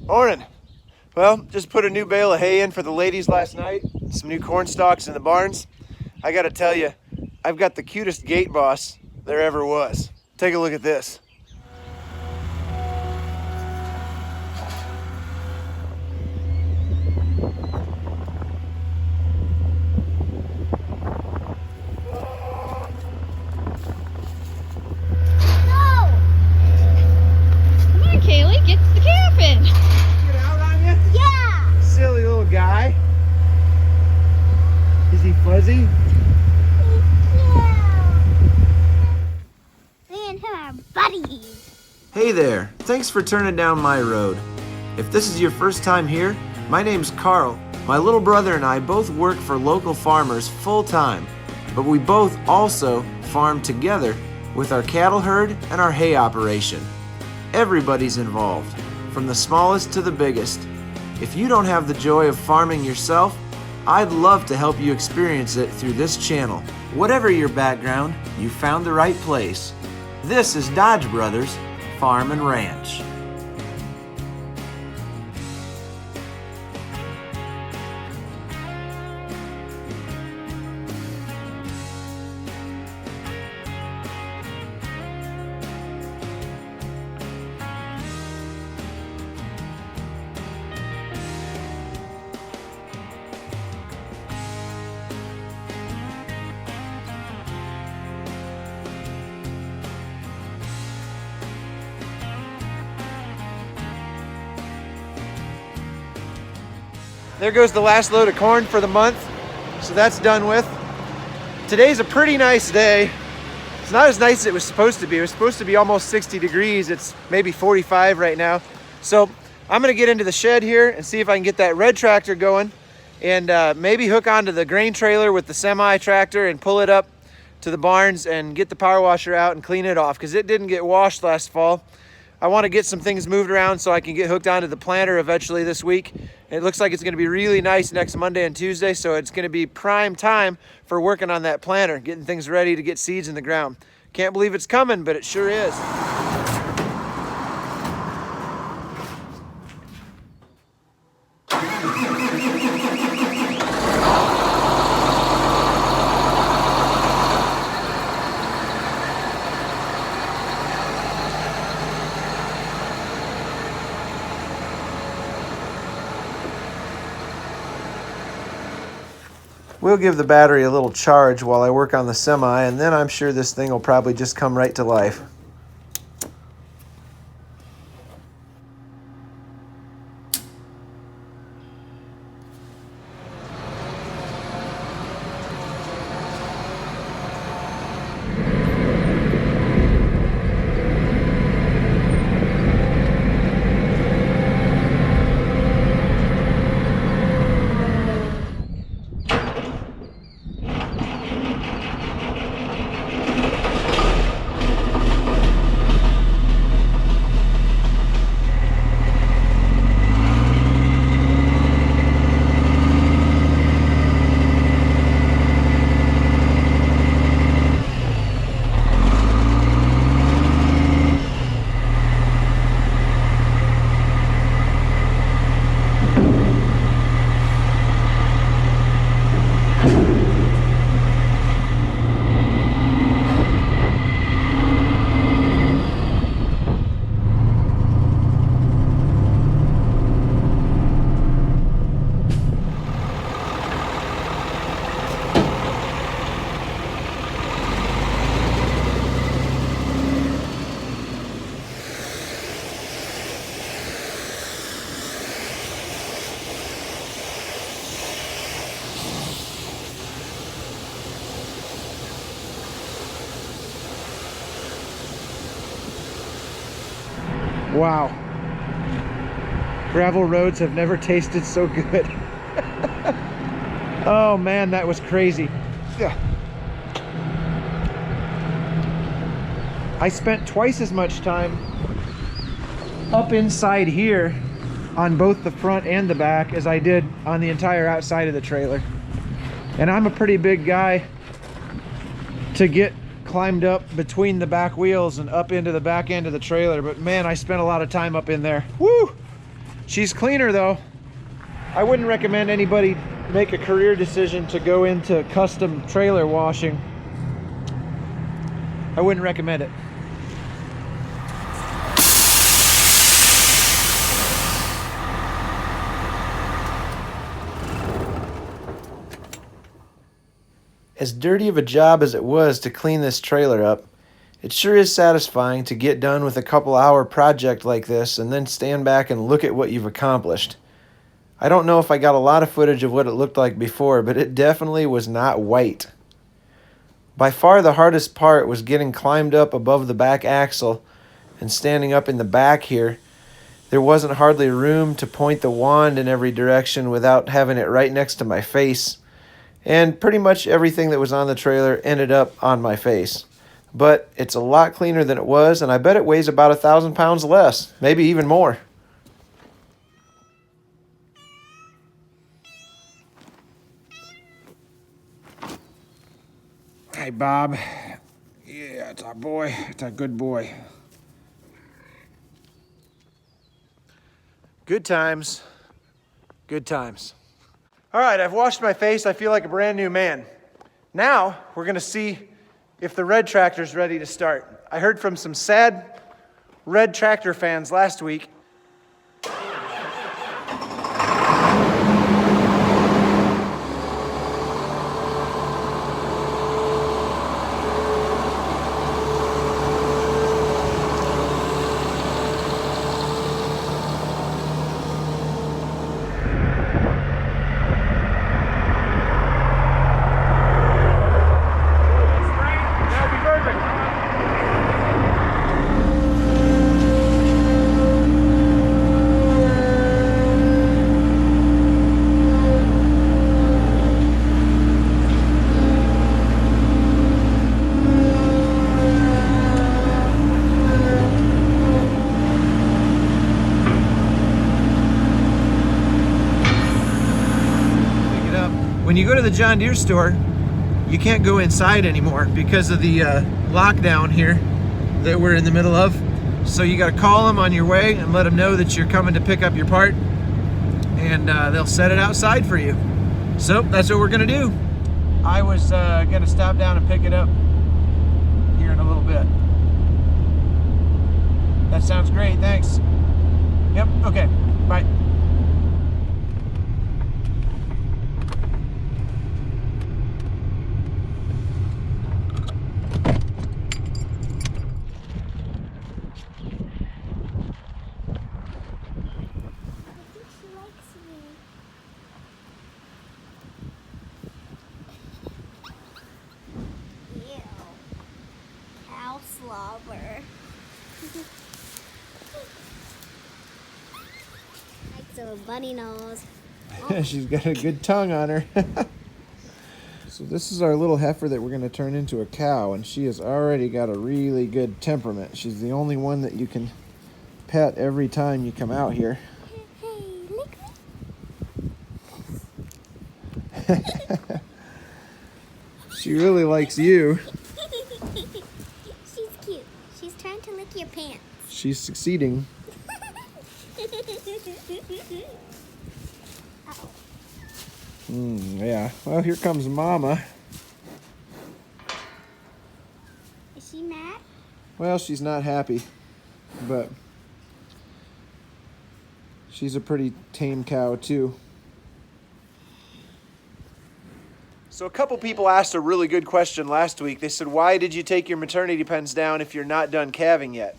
Morning. Well, just put a new bale of hay in for the ladies last night. Some new corn stalks in the barns. I gotta tell you, I've got the cutest gate boss there ever was. Take a look at this. Kaylee gets the calf in. Get out on you? Yeah. Silly little guy. Is he fuzzy? Yeah. Me and him are buddies. Hey there. Thanks for turning down my road. If this is your first time here, my name's Carl. My little brother and I both work for local farmers full time, but we both also farm together with our cattle herd and our hay operation. Everybody's involved, from the smallest to the biggest. If you don't have the joy of farming yourself, I'd love to help you experience it through this channel. Whatever your background, you found the right place. This is Dodge Brothers Farm and Ranch. There goes the last load of corn for the month, so that's done with. Today's a pretty nice day. It's not as nice as it was supposed to be. It was supposed to be almost 60 degrees. It's maybe 45 right now. So I'm gonna get into the shed here and see if I can get that red tractor going and maybe hook onto the grain trailer with the semi tractor and pull it up to the barns and get the power washer out and clean it off because it didn't get washed last fall. I want to get some things moved around so I can get hooked onto the planter eventually this week. It looks like it's going to be really nice next Monday and Tuesday, so it's going to be prime time for working on that planter, getting things ready to get seeds in the ground. Can't believe it's coming, but it sure is. We'll give the battery a little charge while I work on the semi, and then I'm sure this thing will probably just come right to life. Wow. Gravel roads have never tasted so good. Oh man, that was crazy. Yeah. I spent twice as much time up inside here on both the front and the back as I did on the entire outside of the trailer. And I'm a pretty big guy to get climbed up between the back wheels and up into the back end of the trailer, but man, I spent a lot of time up in there. Woo! She's cleaner though. I wouldn't recommend anybody make a career decision to go into custom trailer washing. I wouldn't recommend it. As dirty of a job as it was to clean this trailer up, it sure is satisfying to get done with a couple-hour project like this and then stand back and look at what you've accomplished. I don't know if I got a lot of footage of what it looked like before, but it definitely was not white. By far the hardest part was getting climbed up above the back axle and standing up in the back here. There wasn't hardly room to point the wand in every direction without having it right next to my face. And pretty much everything that was on the trailer ended up on my face. But it's a lot cleaner than it was, and I bet it weighs about 1,000 pounds less, maybe even more. Hey, Bob. Yeah, it's our boy. It's our good boy. Good times. Good times. All right, I've washed my face. I feel like a brand new man. Now, we're gonna see if the red tractor's ready to start. I heard from some sad red tractor fans last week. When you go to the John Deere store, you can't go inside anymore because of the lockdown here that we're in the middle of. So you got to call them on your way and let them know that you're coming to pick up your part, and they'll set it outside for you. So that's what we're gonna do. I was gonna stop down and pick it up here in a little bit. That sounds great, thanks. Yep, okay, bye. Slobber. Like a bunny nose. Oh. She's got a good tongue on her. So this is our little heifer that we're going to turn into a cow, and she has already got a really good temperament. She's the only one that you can pet every time you come out here. Hey, lick me. She really likes you. She's trying to lick your pants. She's succeeding. Uh-oh. Yeah. Well, here comes Mama. Is she mad? Well, she's not happy, but she's a pretty tame cow too. So a couple people asked a really good question last week. They said, why did you take your maternity pens down if you're not done calving yet?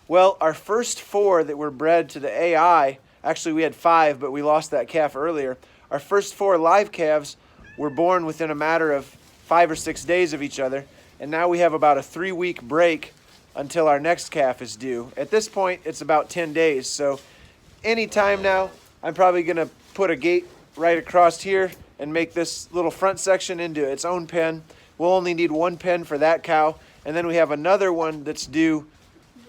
Well, our first 4 that were bred to the AI, actually we had 5, but we lost that calf earlier. Our first 4 live calves were born within a matter of 5 or 6 days of each other. And now we have about a 3-week break until our next calf is due. At this point, it's about 10 days. So anytime now, I'm probably gonna put a gate right across here and make this little front section into its own pen. We'll only need 1 pen for that cow, and then we have another one that's due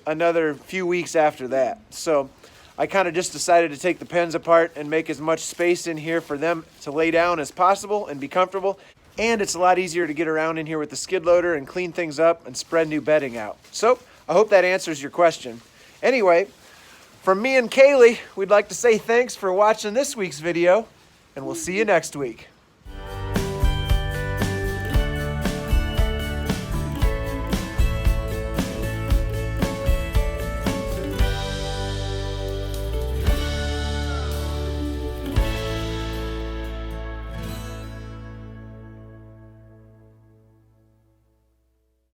another few weeks after that. So I kind of just decided to take the pens apart and make as much space in here for them to lay down as possible and be comfortable. And it's a lot easier to get around in here with the skid loader and clean things up and spread new bedding out. So I hope that answers your question. Anyway, From me and Kaylee, we'd like to say thanks for watching this week's video, and we'll see you next week.